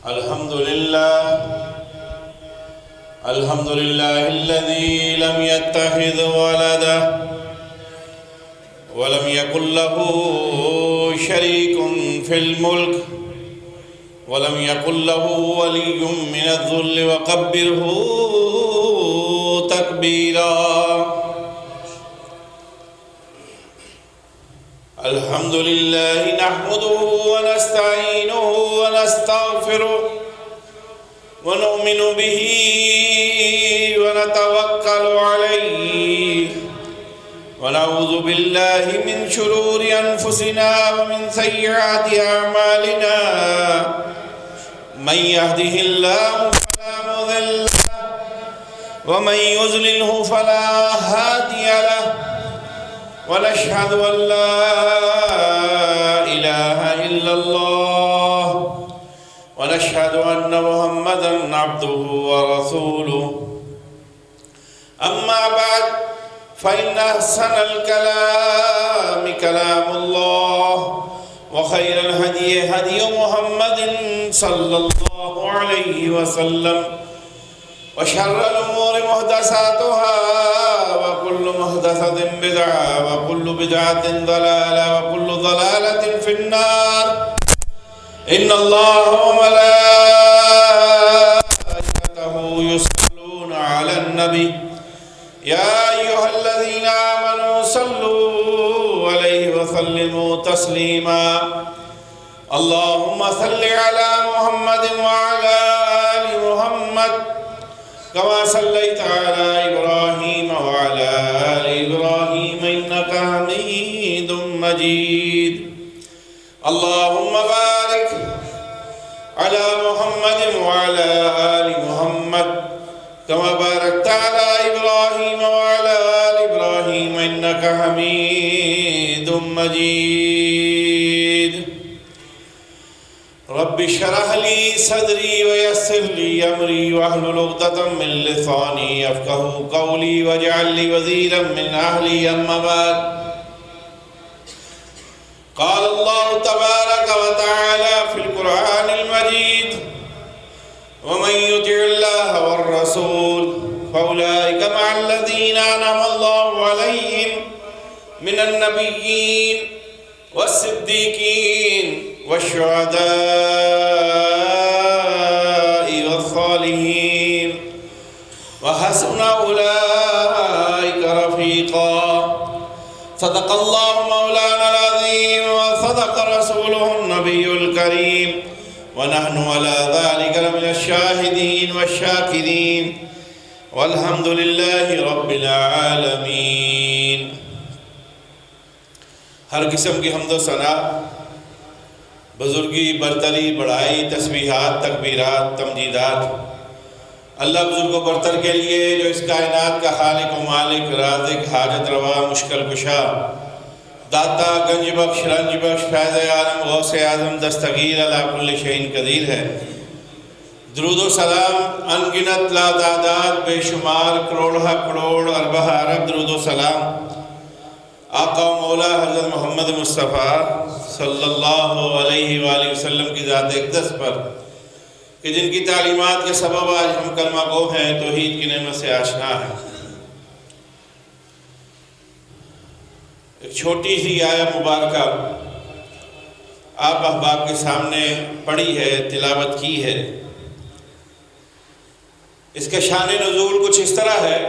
الحمد لله الذي لم يتخذ ولدا ولم يكن له شريك في الملك ولم يكن له ولي من الذل وكبره تكبيرا. الحمد لله نحمده ونستعينه ونستغفره ونؤمن به ونتوكل عليه ونعوذ بالله من شرور أنفسنا ومن سيئات أعمالنا. من يهده الله فلا مضل له ومن يضلله فلا هادي له ونشهد أن لا إله إلا الله ونشهد أن محمدًا عبده ورسوله. أما بعد فإن أحسن الكلام كلام الله وخير الهدي هدي محمد صلى الله عليه وسلم وشر الأمور محدثاتها وكل محدثة بدعة وكل بدعة ضلالة وكل ضلالة في النار. إن الله وملائكته يصلون على النبي يا أيها الذين آمنوا صلوا عليه وسلموا تسليما. اللهم صل على محمد وعلى آل محمد كما صليت على إبراهيم وعلى آل إبراهيم إنك حميد مجيد. اللهم بارك على محمد وعلى آل محمد كما باركت على إبراهيم وعلى آل إبراهيم إنك حميد مجيد. رب اشرح لي صدري ويسر لي أمري واحلل عقدة من لساني يفقهوا قولي واجعل لي وزيرا من أهلي. أما بعد قال الله تبارك وتعالى في القرآن المجيد ومن يطع الله والرسول فأولئك مع الذين أنعم الله عليهم من النبيين والصديقين والشهداء والصالحين وحسن أولئك رفيقا. صدق الله مولانا العظيم وصدق رسوله النبي الكريم ونحن على ذلك من الشاهدين والشاكرين والحمد لله رب العالمين. ہر قسم کی حمد و ثنا، بزرگی، برتری، بڑائی، تسبیحات، تکبیرات، تمجیدات اللہ بزرگ و برتر کے لیے جو اس کائنات کا خالق و مالک، رازق، حاجت روا، مشکل کشا، داتا، گنج بخش، رنج بخش، فیض عالم، غوث اعظم، دستگیر، علی کل شیء قدیر ہے. درود و سلام انگنت لا تعداد بے شمار کروڑہ کروڑ اربہ ارب درود و سلام آقا و مولا حضرت محمد مصطفیٰ صلی اللہ علیہ وآلہ وسلم کی ذات اقدس پر کہ جن کی تعلیمات کے سبب آج ہم کلمہ گو ہیں، توحید کی نعمت سے آشنا ہیں. ایک چھوٹی سی آیہ مبارکہ آپ احباب کے سامنے پڑھی ہے، تلاوت کی ہے. اس کا شان نزول کچھ اس طرح ہے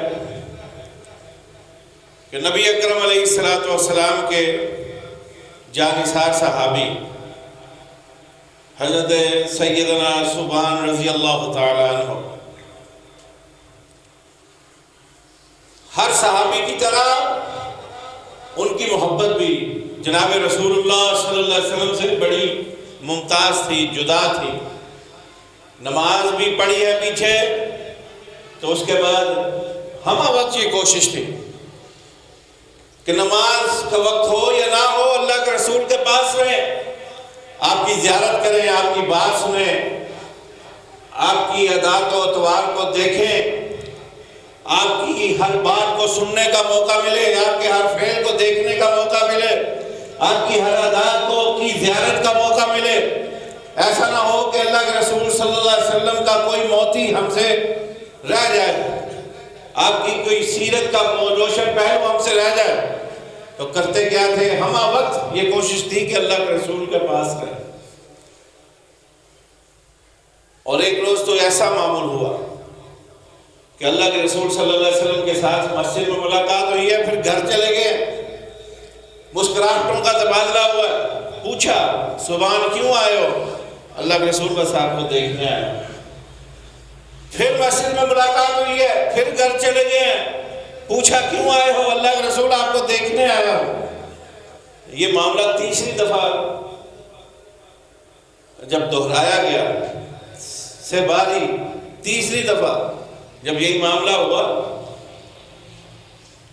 کہ نبی اکرم علیہ السلام کے جانثار صحابی حضرت سیدنا ثوبان رضی اللہ تعالیٰ عنہ ہر صحابی کی طرح ان کی محبت بھی جناب رسول اللہ صلی اللہ علیہ وسلم سے بڑی ممتاز تھی، جدا تھی. نماز بھی پڑھی ہے پیچھے، تو اس کے بعد ہمہ وقت یہ کوشش تھی کہ نماز کا وقت ہو یا نہ ہو اللہ کے رسول کے پاس رہیں، آپ کی زیارت کریں، آپ کی بات سنیں، آپ کی عادات و اطوار کو دیکھیں، آپ کی ہر بات کو سننے کا موقع ملے، آپ کے ہر فعل کو دیکھنے کا موقع ملے، آپ کی ہر عادات کو کی زیارت کا موقع ملے. ایسا نہ ہو کہ اللہ کے رسول صلی کا کوئی موتی ہم سے رہ جائے، آپ کی کوئی سیرت کا روشن پہلو ہم سے رہ جائے، تو کرتے کیا تھے؟ ہمہ وقت یہ کوشش تھی کہ اللہ کے رسول کے پاس کریں۔ اور ایک روز تو ایسا معمول ہوا کہ اللہ کے رسول صلی اللہ علیہ وسلم کے ساتھ مسجد میں ملاقات ہوئی ہے، پھر گھر چلے گئے، مسکراہٹوں کا تبادلہ ہوا ہے، پوچھا صبح کیوں آئے ہو؟ اللہ کے رسول بس آپ کو دیکھنے آئے ہو۔ پھر مسجد میں ملاقات ہوئی ہے، پھر گھر چلے گئے ہیں، پوچھا کیوں آئے ہو؟ اللہ کے رسول آپ کو دیکھنے آیا ہو۔ یہ معاملہ تیسری دفعہ جب دہرایا گیا سے باری، تیسری دفعہ جب یہی معاملہ ہوا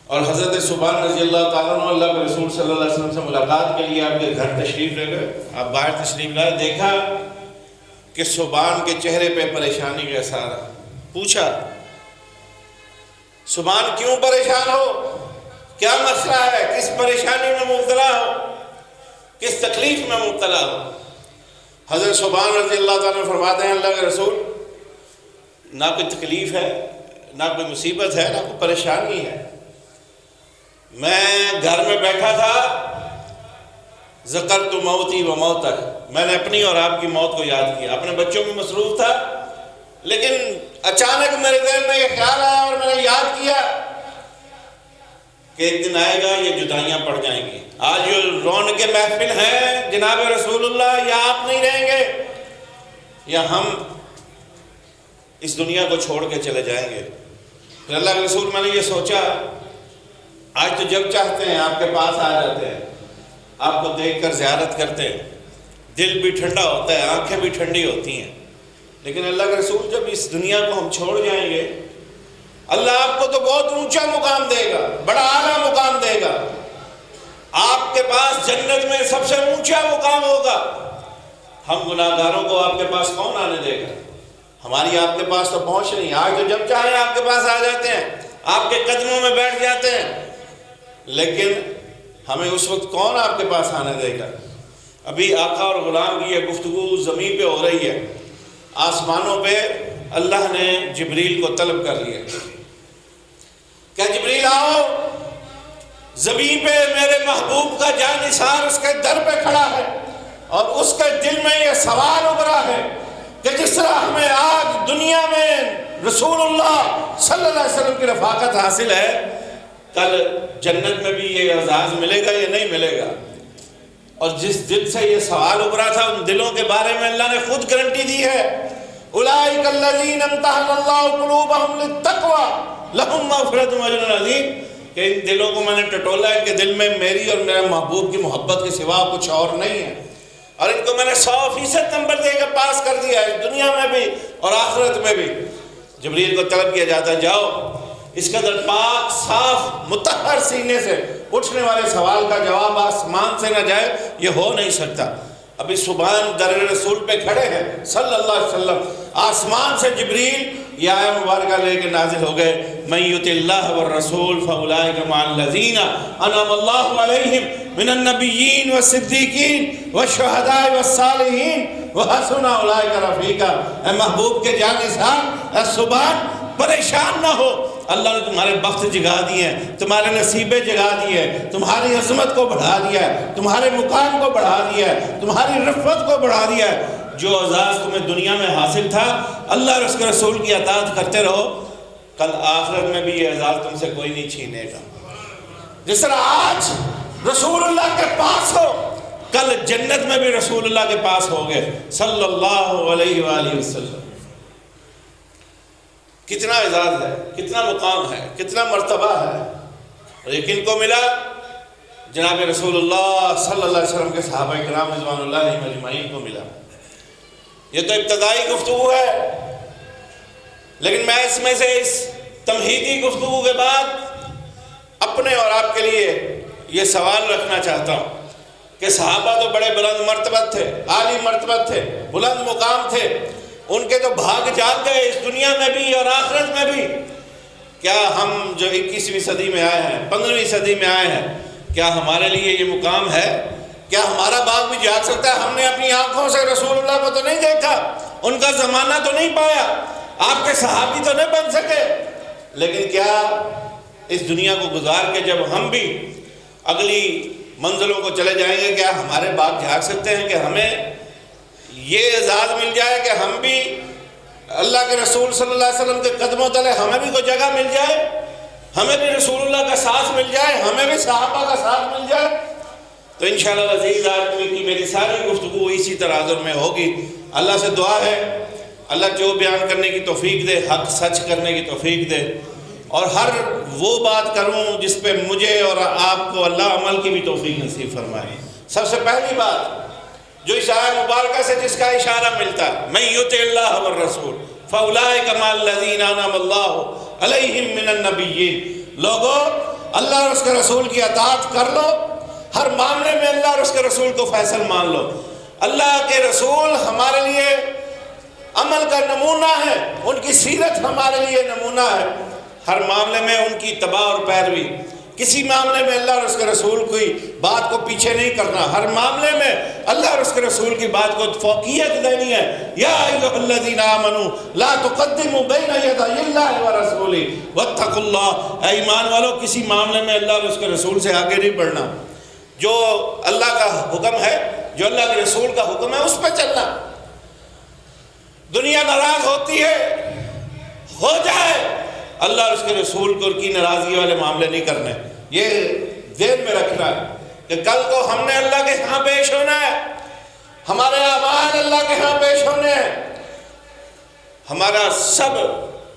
اور حضرت سبحان رضی اللہ تعالیٰ عنہ اللہ کے رسول صلی اللہ علیہ وسلم سے ملاقات کے لیے آپ کے گھر تشریف لے گئے، آپ باہر تشریف لائے، دیکھا کہ سبحان کے چہرے پہ پریشانی کا اثر ہے۔ پوچھا سبحان کیوں پریشان ہو؟ کیا مسئلہ ہے؟ کس پریشانی میں مبتلا ہو؟ کس تکلیف میں مبتلا ہو؟ حضرت سبحان رضی اللہ تعالیٰ عنہ فرماتے ہیں اللہ کے رسول نہ کوئی تکلیف ہے، نہ کوئی مصیبت ہے، نہ کوئی پریشانی ہے، میں گھر میں بیٹھا تھا، ذکرت موتی و موتک، میں نے اپنی اور آپ کی موت کو یاد کیا، اپنے بچوں میں مصروف تھا، لیکن اچانک میرے ذہن میں یہ خیال آیا اور میں نے یاد کیا کہ ایک دن آئے گا یہ جدائیاں پڑ جائیں گی۔ آج جو رونق محفل ہیں جناب رسول اللہ، یا آپ نہیں رہیں گے یا ہم اس دنیا کو چھوڑ کے چلے جائیں گے۔ پھر اللہ کے رسول میں نے یہ سوچا آج تو جب چاہتے ہیں آپ کے پاس آ جاتے ہیں، آپ کو دیکھ کر زیارت کرتے ہیں، دل بھی ٹھنڈا ہوتا ہے، آنکھیں بھی ٹھنڈی ہوتی ہیں، لیکن اللہ کے رسول جب اس دنیا کو ہم چھوڑ جائیں گے اللہ آپ کو تو بہت اونچا مقام دے گا، بڑا اعلیٰ مقام دے گا، آپ کے پاس جنت میں سب سے اونچا مقام ہوگا۔ ہم گناہ گاروں کو آپ کے پاس کون آنے دے گا؟ ہماری آپ کے پاس تو پہنچ نہیں، آج تو جب چاہیں آپ کے پاس آ جاتے ہیں، آپ کے قدموں میں بیٹھ جاتے ہیں، لیکن ہمیں اس وقت کون آپ کے پاس آنے دے گا؟ ابھی آقا اور غلام کی یہ گفتگو زمین پہ ہو رہی ہے، آسمانوں پہ اللہ نے جبریل کو طلب کر لیا کہ جبریل آؤ، زمین پہ میرے محبوب کا جانثار اس کے در پہ کھڑا ہے اور اس کے دل میں یہ سوال ابھرا ہے کہ جس طرح ہمیں آج دنیا میں رسول اللہ صلی اللہ علیہ وسلم کی رفاقت حاصل ہے، کل جنت میں بھی یہ اعزاز ملے گا یا نہیں ملے گا؟ اور جس دل سے یہ سوال ابھرا تھا ان دلوں کے بارے میں اللہ نے خود گارنٹی دی ہے، اولئک الذین امتحن اللہ قلوبہم للتقوی لہم مغفرۃ واجر عظیم، کہ ان دلوں کو میں نے ٹٹولا، ان کے دل میں میری اور میرے محبوب کی محبت کے سوا کچھ اور نہیں ہے، اور ان کو میں نے 100% نمبر دے کر پاس کر دیا ہے، دنیا میں بھی اور آخرت میں بھی۔ جبریل کو طلب کیا جاتا ہے جاؤ اس قدر پاک صاف مطہر سینے سے اٹھنے والے سوال کا جواب آسمان سے نہ جائے، یہ ہو نہیں سکتا۔ ابھی سبحان در رسول پہ کھڑے ہیں صلی اللہ علیہ وسلم، آسمان سے جبریل یہ آیہ مبارکہ لے کے نازل ہو گئے، من یطع اللہ والرسول فاولئک مع الذین انعم اللہ علیہم من النبیین والصدیقین والشہداء والصالحین وحسن اولئک رفیقا۔ اے محبوب کے جانثار، اے سبحان پریشان نہ ہو، اللہ نے تمہارے بخت جگا دیے ہیں، تمہارے نصیبے جگا دیے ہیں، تمہاری عظمت کو بڑھا دیا ہے، تمہارے مقام کو بڑھا دیا ہے، تمہاری رفعت کو بڑھا دیا ہے۔ جو اعزاز تمہیں دنیا میں حاصل تھا اللہ اور اس کے رسول کی اطاعت کرتے رہو، کل آخرت میں بھی یہ اعزاز تم سے کوئی نہیں چھینے گا۔ جس طرح آج رسول اللہ کے پاس ہو، کل جنت میں بھی رسول اللہ کے پاس ہوگے صلی اللہ علیہ وآلہ وسلم۔ کتنا اعزاز ہے، کتنا مقام ہے، کتنا مرتبہ ہے، اور یہ کن کو ملا؟ جناب رسول اللہ صلی اللہ علیہ وسلم کے صحابہ کرام رضوان اللہ علیہم اجمعین کو ملا۔ یہ تو ابتدائی گفتگو ہے، لیکن میں اس میں سے اس تمہیدی گفتگو کے بعد اپنے اور آپ کے لیے یہ سوال رکھنا چاہتا ہوں کہ صحابہ تو بڑے بلند مرتبت تھے، عالی مرتبت تھے، بلند مقام تھے، ان کے تو بھاگ جاگ گئے اس دنیا میں بھی اور آخرت میں بھی۔ کیا ہم جو 21ویں صدی میں آئے ہیں، 15ویں صدی میں آئے ہیں، کیا ہمارے لیے یہ مقام ہے؟ کیا ہمارا باغ بھی جاگ سکتا ہے؟ ہم نے اپنی آنکھوں سے رسول اللہ کو تو نہیں دیکھا، ان کا زمانہ تو نہیں پایا، آپ کے صحابی تو نہیں بن سکے، لیکن کیا اس دنیا کو گزار کے جب ہم بھی اگلی منزلوں کو چلے جائیں گے، کیا ہمارے باپ جھاگ سکتے ہیں کہ ہمیں یہ اعزاز مل جائے کہ ہم بھی اللہ کے رسول صلی اللہ علیہ وسلم کے قدموں تلے ہمیں بھی کوئی جگہ مل جائے، ہمیں بھی رسول اللہ کا ساتھ مل جائے، ہمیں بھی صحابہ کا ساتھ مل جائے؟ تو انشاءاللہ العزیز آج کی میری ساری گفتگو اسی تناظر میں ہوگی۔ اللہ سے دعا ہے اللہ جو بیان کرنے کی توفیق دے، حق سچ کرنے کی توفیق دے، اور ہر وہ بات کروں جس پہ مجھے اور آپ کو اللہ عمل کی بھی توفیق نصیب فرمائے۔ سب سے پہلی بات جو اس آیت مبارکہ سے جس کا اشارہ ملتا ہے، من یطع اللہ والرسول فاولئک مع الذین انعم اللہ علیہم من النبیین، لوگو اللہ اور اس کے رسول کی اطاعت کر لو، ہر معاملے میں اللہ اور اس کے رسول کو فیصل مان لو۔ اللہ کے رسول ہمارے لیے عمل کا نمونہ ہے، ان کی سیرت ہمارے لیے نمونہ ہے، ہر معاملے میں ان کی اتباع اور پیروی، کسی معاملے میں اللہ اور اس کے رسول کی بات کو پیچھے نہیں کرنا، ہر معاملے میں اللہ اور اس کے رسول کی بات کو فوقیت دینی ہے۔ یا ایھا الذین آمنوا لا تقدموا بین یدی اللہ ورسولہ واتقوا اللہ، اے ایمان والو کسی معاملے میں اللہ اور اس کے رسول سے آگے نہیں بڑھنا، جو اللہ کا حکم ہے، جو اللہ کے رسول کا حکم ہے اس پہ چلنا۔ دنیا ناراض ہوتی ہے، ہو جائے، اللہ اور اس کے رسول کو کی ناراضگی والے معاملے نہیں کرنے، یہ ذہن میں رکھنا ہے کہ کل کو ہم نے اللہ کے ہاں پیش ہونا ہے، ہمارے اعمال اللہ کے ہاں پیش ہونے ہیں، ہمارا سب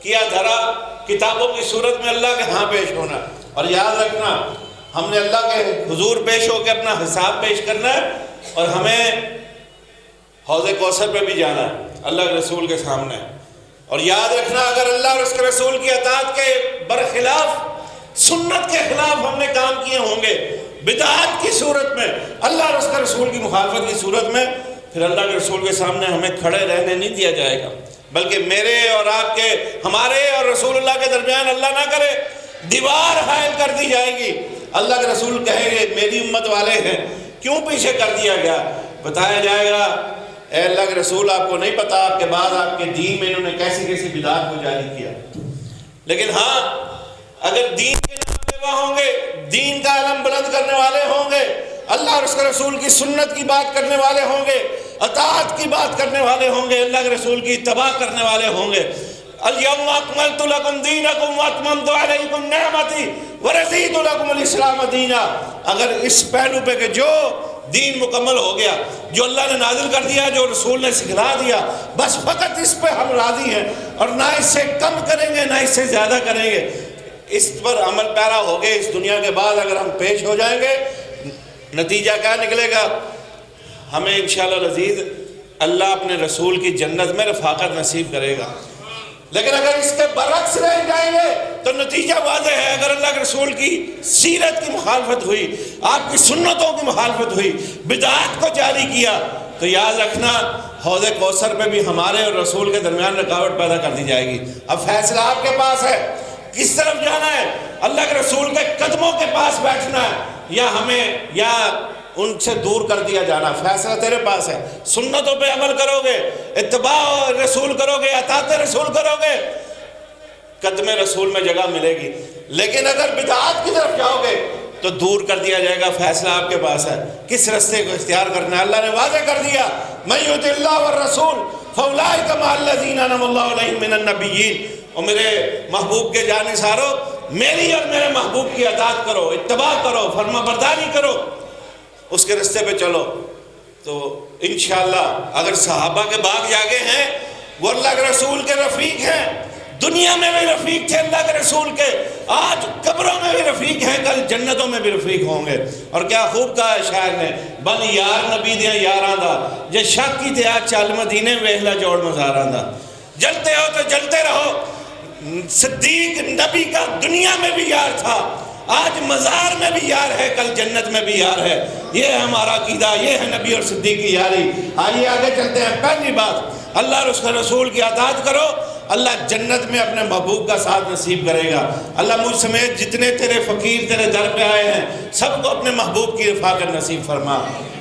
کیا دھرا کتابوں کی صورت میں اللہ کے ہاں پیش ہونا ہے، اور یاد رکھنا ہم نے اللہ کے حضور پیش ہو کے اپنا حساب پیش کرنا ہے، اور ہمیں حوض کوثر پہ بھی جانا ہے اللہ کے رسول کے سامنے۔ اور یاد رکھنا اگر اللہ اور اس کے رسول کی اطاعت کے برخلاف، سنت کے خلاف ہم نے کام کیے ہوں گے، بدعات کی صورت میں، اللہ اور اس کے رسول کی مخالفت کی صورت میں، پھر اللہ کے رسول کے سامنے ہمیں کھڑے رہنے نہیں دیا جائے گا، بلکہ میرے اور آپ کے، ہمارے اور رسول اللہ کے درمیان اللہ نہ کرے دیوار حائل کر دی جائے گی۔ اللہ کے رسول کہیں گے میری امت والے ہیں، کیوں پیچھے کر دیا گیا؟ بتایا جائے گا اے اللہ کے رسول آپ کو نہیں پتا آپ کے بعد آپ کے دین میں انہوں نے کیسی کیسی بدعات کو جاری کیا۔ لیکن ہاں اگر دین کے نام ہوں گے، دین کا علم بلند کرنے والے ہوں گے، اللہ اور اس کے رسول کی سنت کی بات کرنے والے ہوں گے، اطاعت کی بات کرنے والے ہوں گے، اللہ کے رسول کی اتباع کرنے والے ہوں گے، الیوم اکملت لکم دینکم واتممت علیکم نعمتی ورضیت لکم الاسلام دینا، اگر اس پہلو پہ کہ جو دین مکمل ہو گیا، جو اللہ نے نازل کر دیا، جو رسول نے سکھلا دیا، بس فقط اس پہ ہم راضی ہیں، اور نہ اس سے کم کریں گے نہ اس سے زیادہ کریں گے، اس پر عمل پیرا ہو گئے، اس دنیا کے بعد اگر ہم پیش ہو جائیں گے، نتیجہ کیا نکلے گا؟ ہمیں انشاءاللہ العزیز اللہ اپنے رسول کی جنت میں رفاقت نصیب کرے گا۔ لیکن اگر اس کے برعکس رہ جائیں گے تو نتیجہ واضح ہے، اگر اللہ کے رسول کی سیرت کی مخالفت ہوئی، آپ کی سنتوں کی مخالفت ہوئی، بدعات کو جاری کیا، تو یاد رکھنا حوض کوثر پہ بھی ہمارے اور رسول کے درمیان رکاوٹ پیدا کر دی جائے گی۔ اب فیصلہ آپ کے پاس ہے، کس طرف جانا ہے؟ اللہ کے رسول کے قدموں کے پاس بیٹھنا ہے یا ہمیں یا ان سے دور کر دیا جانا؟ فیصلہ تیرے پاس ہے، سنتوں پہ عمل کرو گے، اتباع رسول کرو گے، اطاعت رسول کرو گے، قدم رسول میں جگہ ملے گی، لیکن اگر بدعات کی طرف جاؤ گے تو دور کر دیا جائے گا۔ فیصلہ آپ کے پاس ہے کس رستے کو اختیار کرنا ہے۔ اللہ نے واضح کر دیا من یطع اللہ والرسول فاولئک مع الذین انعم اللہ علیہم من النبیین، اور میرے محبوب کے جانثارو میری اور میرے محبوب کی اطاعت کرو، اتباع کرو، فرما برداری کرو، اس کے رستے پہ چلو، تو انشاءاللہ اگر صحابہ کے باغ جاگے ہیں، وہ اللہ کے رسول کے رفیق ہیں، دنیا میں بھی رفیق تھے اللہ کے رسول کے، آج قبروں میں بھی رفیق ہیں، کل جنتوں میں بھی رفیق ہوں گے۔ اور کیا خوب کہا ہے شاعر نے، بن یار نبی دیاں یاراں دا، جے شک کی تے آج چل مدینے ویخلا جوڑ مزاراں دا، جلتے ہو تو جلتے رہو۔ صدیق نبی کا دنیا میں بھی یار تھا، آج مزار میں بھی یار ہے، کل جنت میں بھی یار ہے، یہ ہے ہمارا عقیدہ، یہ ہے نبی اور صدیق کی یاری۔ آئیے آگے چلتے ہیں۔ پہلی بات، اللہ اور اس کے رسول کی اطاعت کرو، اللہ جنت میں اپنے محبوب کا ساتھ نصیب کرے گا۔ اللہ مجھ سمیت جتنے تیرے فقیر تیرے در پہ آئے ہیں سب کو اپنے محبوب کی رفاقت نصیب فرما۔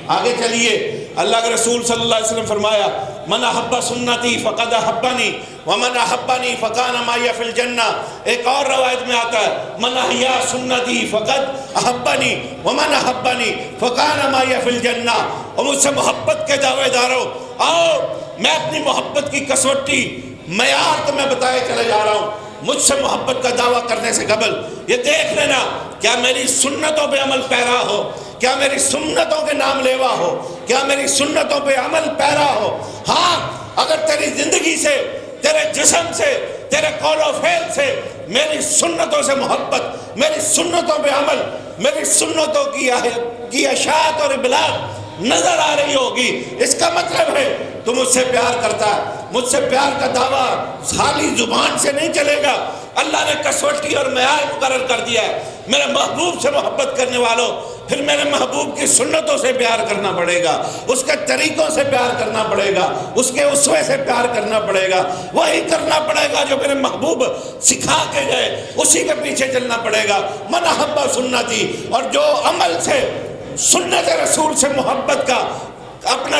آگے چلیے، اللہ کے رسول صلی اللہ علیہ وسلم فرمایا من احب سنتی فقد احبنی ومن احبنی فکان معی فی الجنہ۔ ایک اور روایت میں آتا ہے من احیا سنتی فقد احبنی ومن احبنی فکان معی فی الجنہ۔ اور مجھ سے محبت کے دعوے داروں، آؤ میں اپنی محبت کی کسوٹی معیار تمہیں بتائے چلے جا رہا ہوں۔ مجھ سے محبت کا دعویٰ کرنے سے قبل یہ دیکھ لینا کیا میری سنتوں پہ عمل پیرا ہو، کیا میری سنتوں کے نام لیوا ہو، کیا میری سنتوں پہ عمل پیرا ہو۔ ہاں اگر تیری زندگی سے، تیرے جسم سے، تیرے قول و فعل سے میری سنتوں سے محبت، میری سنتوں پہ عمل، میری سنتوں کی اشاعت اور ابلاغ نظر آ رہی ہوگی، اس کا مطلب ہے تو مجھ سے پیار کرتا ہے۔ مجھ سے پیار کا دعویٰ خالی زبان سے نہیں چلے گا، اللہ نے کسوٹی اور معیار مقرر کر دیا ہے۔ میرے محبوب سے محبت کرنے والوں، پھر میرے محبوب کی سنتوں سے پیار کرنا پڑے گا، اس کے طریقوں سے پیار کرنا پڑے گا، اس کے اسوے سے پیار کرنا پڑے گا، وہی کرنا پڑے گا جو میرے محبوب سکھا کے گئے، اسی کے پیچھے چلنا پڑے گا۔ من احب سنتی، اور جو عمل سے، سنت رسول سے محبت کا اپنا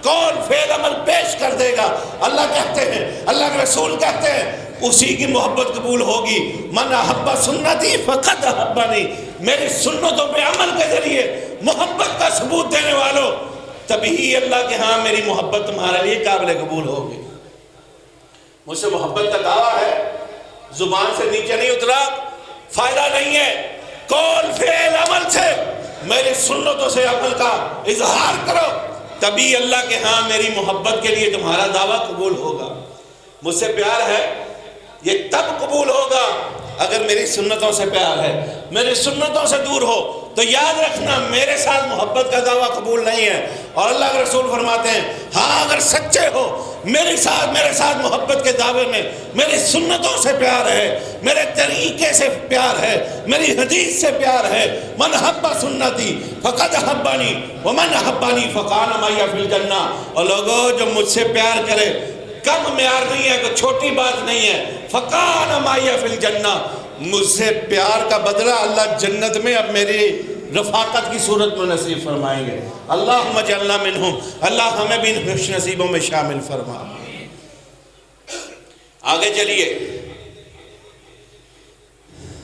قول فعل عمل پیش کر دے گا، اللہ کہتے ہیں، اللہ کے رسول کہتے ہیں اسی کی محبت قبول ہوگی۔ من احب سنتی فقد احبنی، میری سنتوں پہ عمل کے ذریعے محبت کا ثبوت دینے والوں، تبھی اللہ کے ہاں میری محبت تمہارے لیے قابل قبول ہوگی۔ مجھ سے محبت کا دعویٰ ہے، زبان سے نیچے نہیں اترا، فائدہ نہیں ہے، قول فعل عمل سے میری سنتوں سے عمل کا اظہار کرو، تبھی اللہ کے ہاں میری محبت کے لیے تمہارا دعویٰ قبول ہوگا۔ مجھ سے پیار ہے، یہ تب قبول ہوگا اگر میری سنتوں سے پیار ہے۔ میری سنتوں سے دور ہو تو یاد رکھنا میرے ساتھ محبت کا دعویٰ قبول نہیں ہے۔ اور اللہ کے رسول فرماتے ہیں ہاں اگر سچے ہو، میرے ساتھ محبت کے دعوے میں میری سنتوں سے پیار ہے، میرے طریقے سے پیار ہے، میری حدیث سے پیار ہے۔ من احب سنتی فقد احبنی ومن احبنی فکان معی فی الجنہ۔ اور لوگوں جو مجھ سے پیار کرے، کم معیار نہیں ہے، کوئی چھوٹی بات نہیں ہے، فکان معی فی الجنہ، مجھ سے پیار کا بدلہ اللہ جنت میں اب میری رفاقت کی صورت میں نصیب فرمائیں گے۔ اللہم اجعلنا منہم، اللہ ہمیں بھی ان خوش نصیبوں میں شامل فرما۔ آگے چلیے،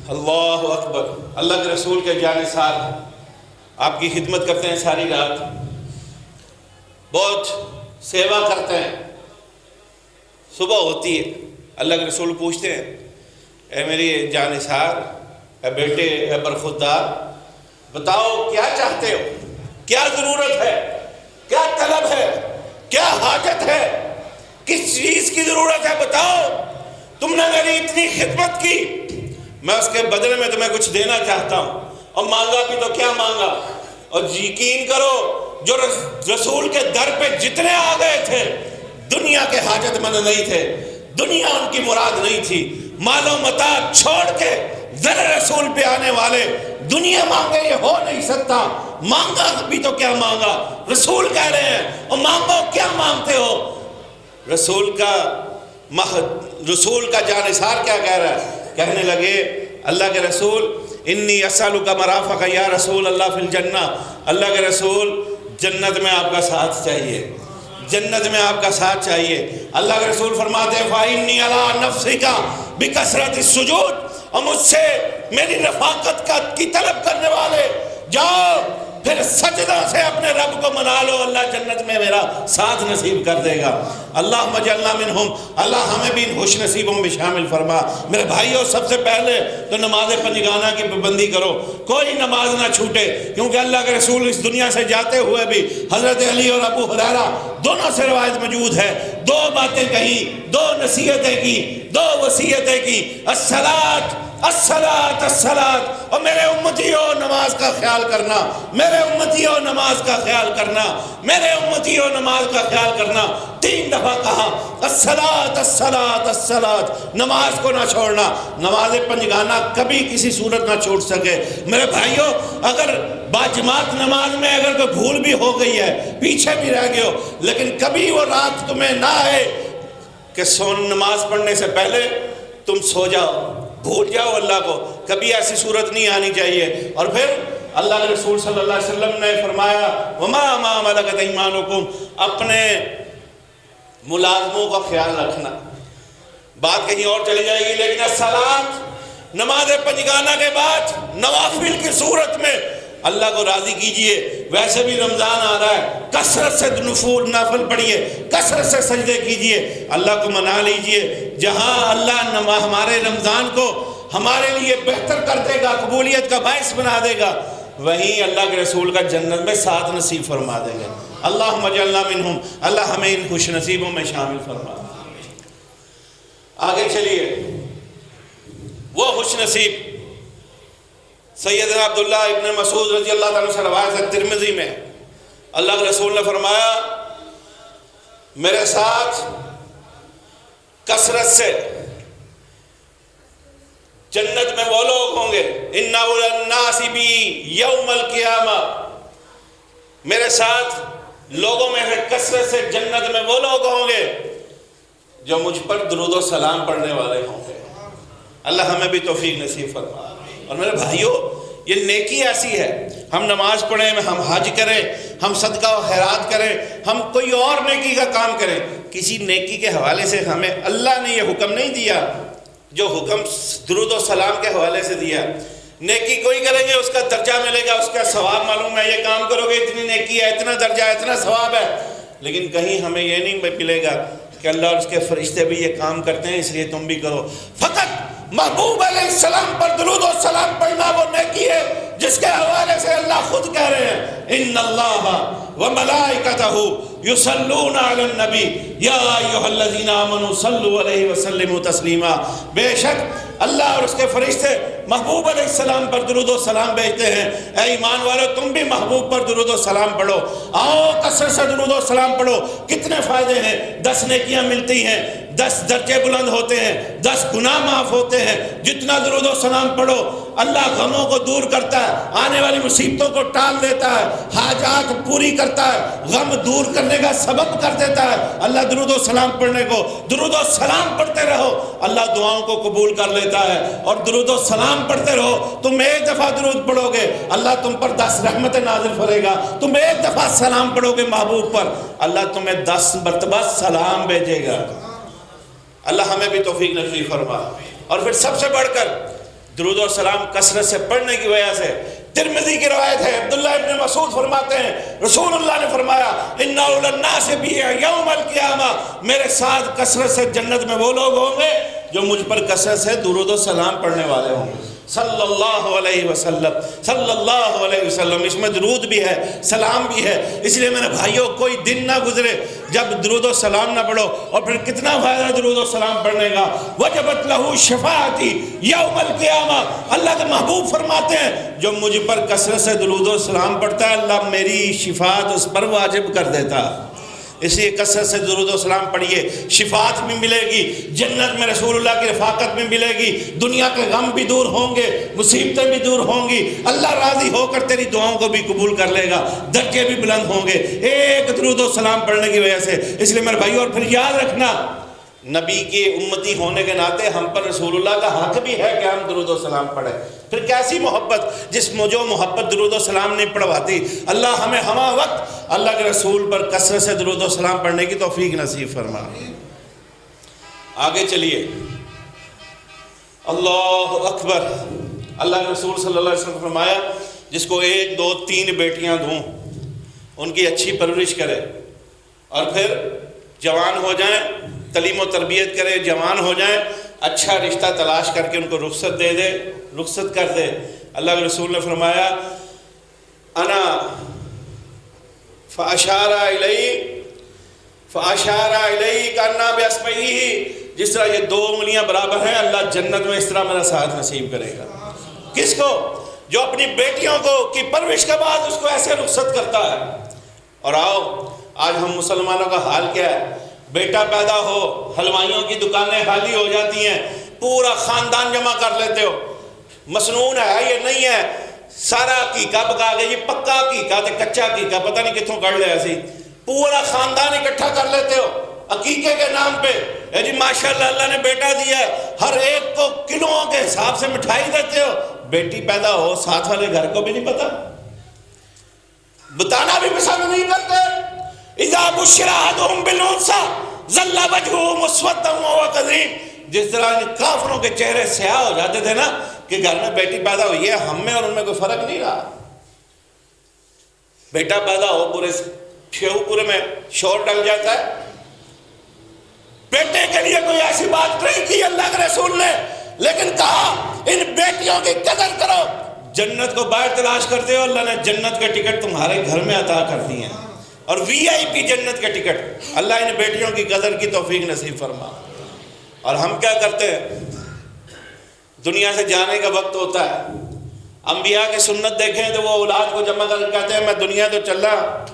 اللہ اکبر، اللہ کے رسول کے جانثار آپ کی خدمت کرتے ہیں ساری رات، بہت سیوا کرتے ہیں۔ صبح ہوتی ہے، اللہ کے رسول پوچھتے ہیں اے میری جانثار، اے بیٹے، اے برخوردار، بتاؤ کیا چاہتے ہو، کیا ضرورت ہے، کیا طلب ہے، کیا حاجت ہے، کس چیز کی ضرورت ہے، بتاؤ۔ تم نے میری اتنی خدمت کی، میں اس کے بدلے میں تمہیں کچھ دینا چاہتا ہوں۔ اور مانگا بھی تو کیا مانگا، اور یقین کرو جو رسول کے در پہ جتنے آ گئے تھے دنیا کے حاجت مند نہیں تھے، دنیا ان کی مراد نہیں تھی، مال و متاع چھوڑ کے در رسول پہ آنے والے، دنیا مانگے یہ ہو نہیں سکتا، مانگا بھی تو کیا مانگا، رسول کہہ رہے ہیں، اور مانگو کیا مانگتے ہو۔ رسول کا جانثار کیا کہہ رہا ہے، کہنے لگے اللہ کے رسول انی اسألک مرافق یا رسول اللہ فی الجنہ، اللہ کے رسول جنت میں آپ کا ساتھ چاہیے، جنت میں آپ کا ساتھ چاہیے۔ اللہ کے رسول فرماتے ہیں فَإِنِّي عَلَىٰ نَفْسِكَ بِكَثْرَةِ السُّجُودِ، اور مجھ سے میری رفاقت کی طلب کرنے والے جاؤ پھر سجدہ سے اپنے رب کو منا لو، اللہ جنت میں میرا ساتھ نصیب کر دے گا۔ اللہم اجعلنا منہم، اللہ ہمیں بھی ان خوش نصیبوں میں شامل فرما۔ میرے بھائیوں، سب سے پہلے تو نماز پنجگانہ کی پابندی کرو، کوئی نماز نہ چھوٹے، کیونکہ اللہ کے رسول اس دنیا سے جاتے ہوئے بھی حضرت علی اور ابو ہریرہ دونوں سے روایت موجود ہے، دو باتیں کہیں، دو نصیحتیں کی، دو وصیتیں کی، الصلاۃ الصلاۃ الصلاۃ، اور میرے امتیوں نماز کا خیال کرنا، میرے امتیوں نماز کا خیال کرنا، میرے امتیوں نماز کا خیال کرنا، 3 دفعہ کہا الصلاۃ الصلاۃ الصلاۃ، نماز کو نہ چھوڑنا، نماز پنجگانہ کبھی کسی صورت نہ چھوڑ سکے۔ میرے بھائیوں، اگر باجماعت نماز میں اگر کوئی بھول بھی ہو گئی ہے، پیچھے بھی رہ گئے ہو، لیکن کبھی وہ رات تمہیں نہ آئے کہ نماز پڑھنے سے پہلے تم سو جاؤ، بھول جاؤ اللہ کو، کبھی ایسی صورت نہیں آنی چاہیے۔ اور پھر اللہ کے رسول صلی اللہ علیہ وسلم نے فرمایا وَمَا مَا مَلَكَتْ أَيْمَانُكُمْ، اپنے ملازموں کا خیال رکھنا. بات کہیں اور چلی جائے گی، لیکن الصلاۃ، نماز پنجگانہ کے بعد نوافل کی صورت میں اللہ کو راضی کیجئے. ویسے بھی رمضان آ رہا ہے، کثرت سے نافل پڑھیے، کثرت سے سجدے کیجئے، اللہ کو منا لیجئے. جہاں اللہ ہمارے رمضان کو ہمارے لیے بہتر کر دے گا، قبولیت کا باعث بنا دے گا، وہیں اللہ کے رسول کا جنت میں ساتھ نصیب فرما دے گا. اللہم اجعلنا منہم، اللہ ہمیں ان خوش نصیبوں میں شامل فرما. آگے چلیے. وہ خوش نصیب سیدنا عبداللہ ابن مسعود رضی اللہ تعالیٰ سے روایت ہے ترمذی میں، اللہ کے رسول نے فرمایا میرے ساتھ کثرت سے جنت میں وہ لوگ ہوں گے، اِنَّ أُولَى النَّاسِ بِي يَوْمَ الْقِيَامَةِ، میرے ساتھ لوگوں میں سے کثرت سے جنت میں وہ لوگ ہوں گے جو مجھ پر درود و سلام پڑھنے والے ہوں گے. اللہ ہمیں بھی توفیق نصیب فرما. اور میرے بھائیوں، یہ نیکی ایسی ہے، ہم نماز پڑھیں، ہم حج کریں، ہم صدقہ و خیرات کریں، ہم کوئی اور نیکی کا کام کریں، کسی نیکی کے حوالے سے ہمیں اللہ نے یہ حکم نہیں دیا جو حکم درود و سلام کے حوالے سے دیا. نیکی کوئی کریں گے اس کا درجہ ملے گا، اس کا ثواب معلوم ہے، یہ کام کرو گے اتنی نیکی ہے، اتنا درجہ ہے، اتنا ثواب ہے. لیکن کہیں ہمیں یہ نہیں ملے گا کہ اللہ اور اس کے فرشتے بھی یہ کام کرتے ہیں اس لیے تم بھی کرو. فقط محبوب علیہ السلام پر درود و سلام پڑھنا وہ نیکی ہے جس کے حوالے سے اللہ خود کہہ رہے ہیں ان اللہ وملائکتہ یصلون علی النبی یا ایھا الذین آمنوا صلوا علیہ وسلموا تسلیما. بے شک اللہ اور اس کے فرشتے محبوب علیہ السلام پر درود و سلام بھیجتے ہیں. اے ایمان والو، تم بھی محبوب پر درود و سلام پڑھو. آؤ کثرت سے درود و سلام پڑھو. کتنے فائدے ہیں، 10 نیکیاں ملتی ہیں، 10 درجے بلند ہوتے ہیں، 10 گناہ معاف ہوتے ہیں. جتنا درود و سلام پڑھو اللہ غموں کو دور کرتا ہے، آنے والی مصیبتوں کو ٹال دیتا ہے، حاجات پوری کرتا ہے، غم دور کرنے کا سبب کر دیتا ہے. اللہ درود و سلام پڑھنے کو، درود و سلام پڑھتے رہو، اللہ دعاؤں کو قبول کر لیتا ہے. اور درود و سلام پڑھتے رہو. تم ایک دفعہ درود پڑھو گے اللہ تم پر 10 رحمتیں نازل کرے گا. تم ایک دفعہ سلام پڑھو گے محبوب پر، اللہ تمہیں 10 مرتبہ سلام بھیجے گا. اللہ ہمیں بھی توفیق نصیب فرما. اور پھر سب سے بڑھ کر درود و سلام کثرت سے پڑھنے کی وجہ سے ترمذی کی روایت ہے، عبداللہ ابن مسعود فرماتے ہیں رسول اللہ نے فرمایا ان اول الناس بی یوم القیامہ، میرے ساتھ کثرت سے جنت میں وہ لوگ ہوں گے جو مجھ پر کثرت سے درود و سلام پڑھنے والے ہوں گے. صلی اللہ علیہ وسلم، صلی اللہ علیہ وسلم. اس میں درود بھی ہے، سلام بھی ہے. اس لیے میرے بھائیوں، کوئی دن نہ گزرے جب درود و سلام نہ پڑھو. اور پھر کتنا فائدہ درود و سلام پڑھنے کا. وجبت لہ شفاعتی یوم القیامہ، اللہ کے محبوب فرماتے ہیں جو مجھ پر کثرت سے درود و سلام پڑھتا ہے اللہ میری شفاعت اس پر واجب کر دیتا. اس لیے کثرت سے درود و سلام پڑھیے، شفاعت بھی ملے گی، جنت میں رسول اللہ کی رفاقت بھی ملے گی، دنیا کے غم بھی دور ہوں گے، مصیبتیں بھی دور ہوں گی، اللہ راضی ہو کر تیری دعاؤں کو بھی قبول کر لے گا، درجے بھی بلند ہوں گے ایک درود و سلام پڑھنے کی وجہ سے. اس لیے میرے بھائیو، اور پھر یاد رکھنا نبی کے امتی ہونے کے ناطے ہم پر رسول اللہ کا حق بھی ہے کہ ہم درود و سلام پڑھیں. پھر کیسی محبت جس میں جو محبت درود و سلام نہیں پڑھواتی. اللہ ہمیں ہمہ وقت اللہ کے رسول پر کثرت سے درود و سلام پڑھنے کی توفیق نصیب فرما. آگے چلیے. اللہ اکبر. اللہ کے رسول صلی اللہ علیہ وسلم نے فرمایا جس کو 1 2 3 بیٹیاں دوں ان کی اچھی پرورش کرے اور پھر جوان ہو جائیں، تعلیم و تربیت کرے، جوان ہو جائیں، اچھا رشتہ تلاش کر کے ان کو رخصت دے دے، رخصت کر دے. اللہ کے رسول نے فرمایا انا فاشار الیہ کانا باصبعیہ، جس طرح یہ 2 انگلیاں برابر ہیں اللہ جنت میں اس طرح میرا ساتھ نصیب کرے گا. کس کو؟ جو اپنی بیٹیوں کو کی پرورش کے بعد اس کو ایسے رخصت کرتا ہے. اور آؤ آج ہم مسلمانوں کا حال کیا ہے؟ بیٹا پیدا ہو حلوائیوں کی دکانیں خالی ہو جاتی ہیں، پورا خاندان جمع کر لیتے ہو. مسنون ہے یہ نہیں ہے، سارا عقیقہ پکا کے، یہ پکا عقیقہ تے کچا عقیقہ پتہ نہیں کتوں کر لیا ایسی، پورا خاندان اکٹھا کر لیتے ہو عقیقے کے نام پہ. اے جی ماشاءاللہ اللہ نے بیٹا دیا ہے، ہر ایک کو کلوؤں کے حساب سے مٹھائی دیتے ہو. بیٹی پیدا ہو ساتھ والے گھر کو بھی نہیں پتا، بتانا بھی پسند نہیں کرتے. اذا بشر احدهم بالانثى ظل وجهه مسودا وهو كظيم، جس طرح ان کافروں کے چہرے سیاہ ہو جاتے تھے نا کہ گھر میں بیٹی پیدا ہوئی ہے، ہم میں اور ان میں کوئی فرق نہیں رہا. بیٹا پیدا ہو پورے شیو پورے میں شور ڈل جاتا ہے. بیٹے کے لیے کوئی ایسی بات نہیں کی اللہ کے رسول نے، لیکن کہا ان بیٹیوں کی قدر کرو. جنت کو باہر تلاش کرتے ہو، اللہ نے جنت کے ٹکٹ تمہارے گھر میں عطا کر دی ہیں، اور وی آئی پی جنت کے ٹکٹ. اللہ ان بیٹیوں کی قدر کی توفیق نصیب فرما. اور ہم کیا کرتے ہیں؟ دنیا سے جانے کا وقت ہوتا ہے، انبیاء کی سنت دیکھیں تو وہ اولاد کو جمع کر کہتے ہیں میں دنیا تو چل رہا،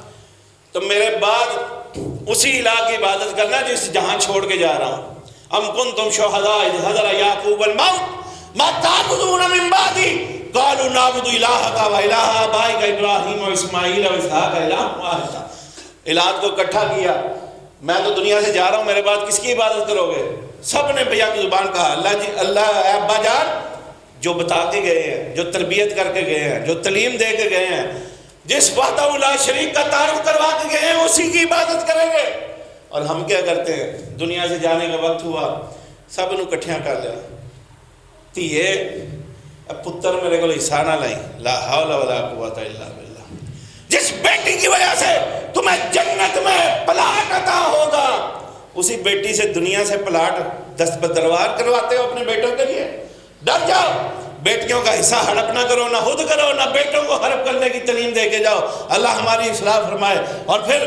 تو میرے بعد اسی الہ کی عبادت کرنا جس جہاں چھوڑ کے جا رہا ہوں. ام کنتم شہداء اذ حضر یعقوب الموت ما تعبدون من بعدی قالوا نعبد الہک و الہ آبائک ابراہیم و اسماعیل و اسحاق الہ واحد. الہات کو اکٹھا کیا، میں تو دنیا سے جا رہا ہوں، میرے بعد کس کی عبادت کرو گے؟ سب نے بھیا کی زبان کہا اللہ جی، اللہ اے ابا جان، جو بتا کے گئے ہیں، جو تربیت کر کے گئے ہیں، جو تعلیم دے کے گئے ہیں، جس وحدہ لا شریک کا تعارف کروا کے گئے ہیں، اسی کی عبادت کریں گے. اور ہم کیا کرتے ہیں؟ دنیا سے جانے کا وقت ہوا، سب نو کٹھیاں کر لیا، تیے اب پتر میرے کو حصہ نہ لائیں، لا حول ولا قوت الا باللہ. جس بیٹی کی وجہ سے تمہیں جنت میں پلاٹ عطا ہوگا، اسی بیٹی سے دنیا سے پلاٹ دست بدروار کرواتے ہو اپنے بیٹوں کے لیے. ڈر جاؤ، بیٹیوں کا حصہ ہڑپ نہ کرو، نہ خود کرو، نہ بیٹوں کو ہڑپ کرنے کی تعلیم دے کے جاؤ. اللہ ہماری اصلاح فرمائے. اور پھر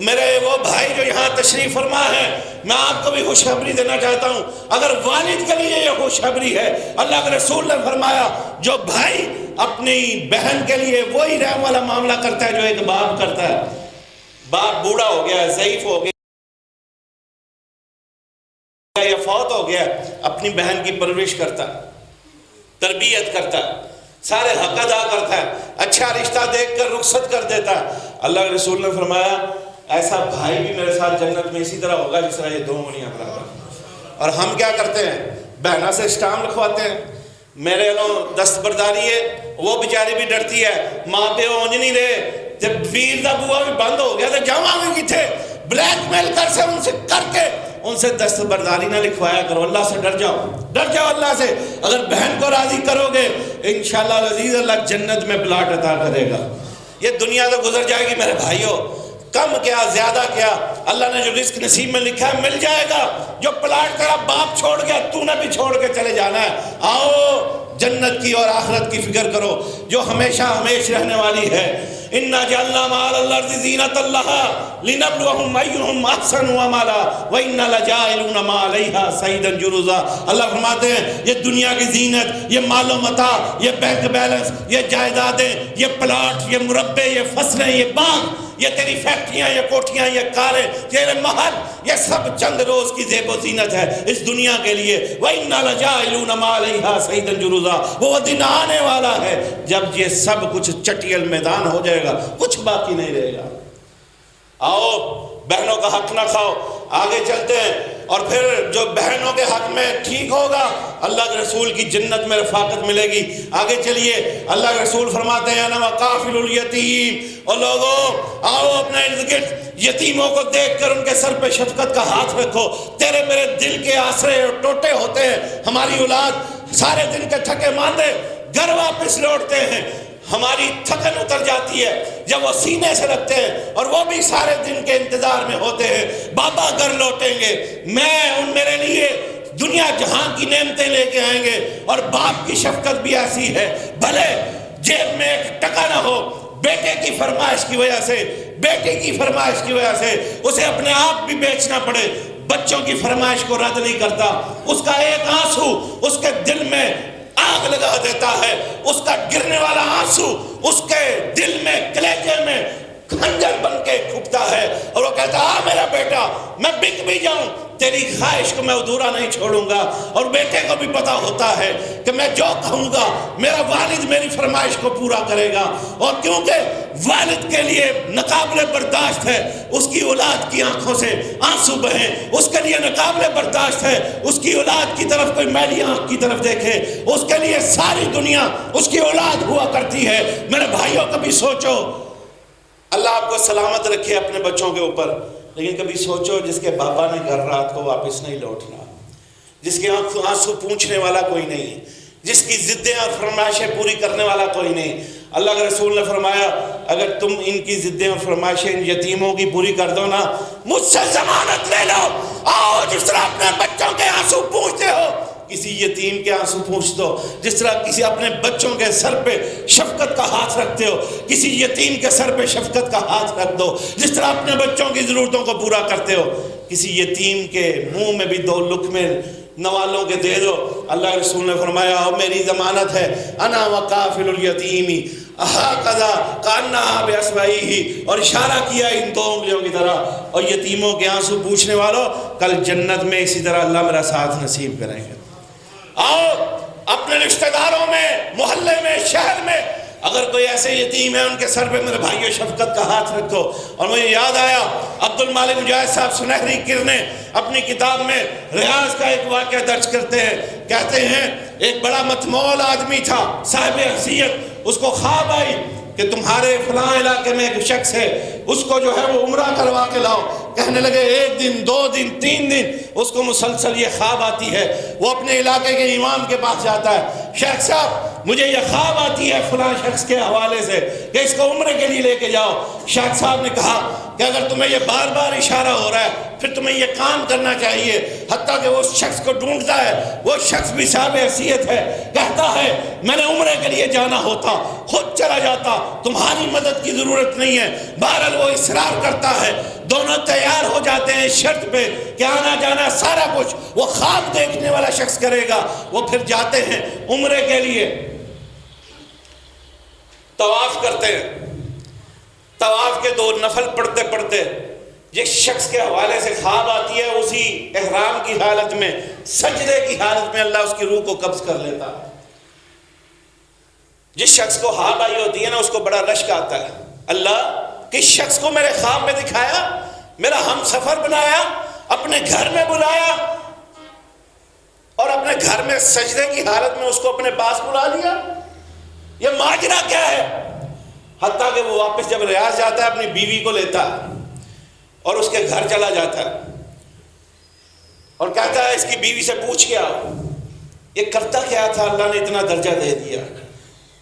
میرے وہ بھائی جو یہاں تشریف فرما ہے، میں آپ کو بھی خوشخبری دینا چاہتا ہوں. اگر والد کے لیے یہ خوشخبری ہے، اللہ کے رسول نے فرمایا جو بھائی اپنی بہن کے لیے وہی رحم والا معاملہ کرتا ہے جو ایک باپ کرتا ہے. باپ بوڑھا ہو گیا، ضعیف ہو گیا یا فوت ہو گیا، اپنی بہن کی پرورش کرتا ہے، تربیت کرتا ہے، سارے حق ادا کرتا ہے، اچھا رشتہ دیکھ کر رخصت کر دیتا ہے. اللہ کے رسول نے فرمایا ایسا بھائی بھی میرے ساتھ جنت میں اسی طرح ہوگا جس طرح یہ دو انگلیاں برابر. اور ہم کیا کرتے ہیں؟ بہنہ سے اسٹام لکھواتے ہیں، میرے لوگ دستبرداری ہے، وہ بیچاری بھی ڈرتی ہے، ماں پہ اونج نہیں رہے، جب ویر دا بوا بھی بند ہو گیا تو جاواں بھی کتھے، بلیک میل کر سے ان سے کر کے ان سے دستبرداری نہ لکھوایا کرو. اللہ سے ڈر جاؤ، ڈر جاؤ اللہ سے. اگر بہن کو راضی کرو گے انشاءاللہ العزیز اللہ جنت میں پلاٹ عطا کرے گا. یہ دنیا تو گزر جائے گی میرے بھائیوں، کم کیا زیادہ کیا، اللہ نے جو رزق نصیب میں لکھا ہے مل جائے گا. جو پلاٹ تیرا باپ چھوڑ گیا تو نے بھی چھوڑ کے چلے جانا ہے. آؤ جنت کی اور آخرت کی فکر کرو جو ہمیشہ ہمیشہ رہنے والی ہے. اِنَّا جَعَلْنَا مَا عَلَى الْأَرْضِ زِينَةً لَهَا لِنَبْلُوَهُمْ أَيُّهُمْ أَحْسَنُ عَمَلًا وَإِنَّا لَجَاعِلُونَ مَا عَلَيْهَا صَعِيدًا جُرُزًا. اللہ فرماتے ہیں یہ دنیا کی زینت، یہ مال و متاع، یہ بینک بیلنس، یہ جائیدادیں، یہ پلاٹ، یہ مربع، یہ فصلیں، یہ باغ، یہ تیری فیکٹریاں، یہ کوٹھیاں، یہ کاریں، تیرے محل، یہ سب چند روز کی زیب و زینت ہے اس دنیا کے لیے. وَإِنَّا لَجَاعِلُونَ مَا عَلَيْهَا صَعِيدًا جُرُزًا. وہ دن آنے والا ہے جب یہ سب کچھ چٹیل میدان ہو جائے گا، کچھ باقی نہیں رہے گا. آؤ بہنوں کا حق نہ کھاؤ. آگے چلتے ہیں. اور پھر جو بہنوں کے حق میں ٹھیک ہوگا اللہ کے رسول کی جنت میں رفاقت ملے گی. آگے چلیے اللہ کے رسول فرماتے ہیں انا وقافل الیتیم. اور لوگوں آؤ اپنے ارد گرد یتیموں کو دیکھ کر ان کے سر پہ شفقت کا ہاتھ رکھو. تیرے میرے دل کے آسرے اور ٹوٹے ہوتے ہیں. ہماری اولاد سارے دن کے تھکے ماندے گھر واپس لوٹتے ہیں، ہماری تھکن اتر جاتی ہے جب وہ سینے سے رکھتے ہیں اور وہ بھی سارے دن کے انتظار میں ہوتے ہیں بابا گھر لوٹیں گے. میرے لیے دنیا جہاں کی نعمتیں لے کے آئیں گے. اور باپ کی شفقت بھی ایسی ہے، بھلے جیب میں ایک ٹکا نہ ہو، بیٹے کی فرمائش کی وجہ سے، بیٹی کی فرمائش کی وجہ سے اسے اپنے آپ بھی بیچنا پڑے، بچوں کی فرمائش کو رد نہیں کرتا. اس کا ایک آنسو اس کے دل میں آگ لگا دیتا ہے. اس کا گرنے والا آنسو اس کے دل میں، کلیجے میں خنجر بن کے کھپتا ہے اور وہ کہتا ہے میرا بیٹا میں بک بھی جاؤں تیری خواہش کو میں ادھورا نہیں چھوڑوں گا. اور بیٹے کو بھی پتا ہوتا ہے کہ میں جو کہوں گا میرا والد میری فرمائش کو پورا کرے گا. اور کیونکہ والد کے لیے ناقابل برداشت ہے اس کی اولاد کی آنکھوں سے آنسو بہیں، اس کے لیے ناقابل برداشت ہے اس کی اولاد کی طرف کوئی میلی آنکھ کی طرف دیکھے، اس کے لیے ساری دنیا اس کی اولاد ہوا کرتی ہے. میرے بھائیوں کبھی سوچو، اللہ آپ کو سلامت رکھے اپنے بچوں کے اوپر. لیکن کبھی سوچو جس کے بابا نے گھر رات کو واپس نہیں لوٹنا، جس کے آنسو پوچھنے والا کوئی نہیں، جس کی ضدیں اور فرمائشیں پوری کرنے والا کوئی نہیں۔ اللہ کے رسول نے فرمایا اگر تم ان کی ضدیں اور فرمائشیں ان یتیموں کی پوری کر دو نا، مجھ سے ضمانت لے لو، آؤ جس طرح اپنے بچوں کے آنسو پوچھتے ہو کسی یتیم کے آنسو پوچھ دو، جس طرح کسی اپنے بچوں کے سر پہ شفقت کا ہاتھ رکھتے ہو کسی یتیم کے سر پہ شفقت کا ہاتھ رکھ دو، جس طرح اپنے بچوں کی ضرورتوں کو پورا کرتے ہو کسی یتیم کے منہ میں بھی 2 لقمے نوالوں کے دے دو۔ اللہ کے رسول نے فرمایا میری ضمانت ہے انا وکافل الیتیمی اھاکذا کانہا باصبعیہ، اور اشارہ کیا ان 2 انگلیوں کی طرح، اور یتیموں کے آنسو پوچھنے والوں کل جنت میں اسی طرح اللہ میرا ساتھ نصیب کریں گے۔ آؤ اپنے رشتہ داروں میں، محلے میں، شہر میں اگر کوئی ایسے یتیم ہے ان کے سر پہ میرے بھائیو شفقت کا ہاتھ رکھو۔ اور مجھے یاد آیا عبد المالک مجاہد صاحب سنہری کرنیں اپنی کتاب میں ریاض کا ایک واقعہ درج کرتے ہیں، کہتے ہیں ایک بڑا متمول آدمی تھا صاحب حیثیت، اس کو خواب آئی کہ تمہارے فلاں علاقے میں ایک شخص ہے، اس کو جو ہے وہ عمرہ کروا کے لاؤ۔ کہنے لگے 1 دن 2 دن 3 دن اس کو مسلسل یہ خواب آتی ہے، وہ اپنے علاقے کے امام کے پاس جاتا ہے، شیخ صاحب مجھے یہ خواب آتی ہے فلاں شخص کے حوالے سے کہ اس کو عمرے کے لیے لے کے جاؤ۔ شیخ صاحب نے کہا کہ اگر تمہیں یہ بار بار اشارہ ہو رہا ہے پھر تمہیں یہ کام کرنا چاہیے، حتیٰ کہ وہ اس شخص کو ڈھونڈتا ہے، وہ شخص بھی صاحب حیثیت ہے، کہتا ہے میں نے عمرے کے لیے جانا ہوتا خود چلا جاتا، تمہاری مدد کی ضرورت نہیں ہے۔ بہرحال وہ اصرار کرتا ہے، دونوں تیار ہو جاتے ہیں شرط پہ کہ آنا جانا سارا کچھ وہ خواب دیکھنے والا شخص کرے گا۔ وہ پھر جاتے ہیں عمرے کے لیے، طواف کرتے ہیں، طواف کے 2 نفل پڑھتے پڑھتے جس شخص کے حوالے سے خواب آتی ہے اسی احرام کی حالت میں، سجدے کی حالت میں اللہ اس کی روح کو قبض کر لیتا ہے۔ جس شخص کو خواب آئی ہوتی ہے نا اس کو بڑا رشک آتا ہے، اللہ کس شخص کو میرے خواب میں دکھایا، میرا ہم سفر بنایا، اپنے گھر میں بلایا اور اپنے گھر میں سجدے کی حالت میں اس کو اپنے پاس بلا لیا، یہ ماجرا کیا ہے؟ حتیٰ کہ وہ واپس جب ریاض جاتا ہے اپنی بیوی کو لیتا ہے اور اس کے گھر چلا جاتا ہے اور کہتا ہے اس کی بیوی سے پوچھ کے آؤ یہ کرتا کیا تھا، اللہ نے اتنا درجہ دے دیا،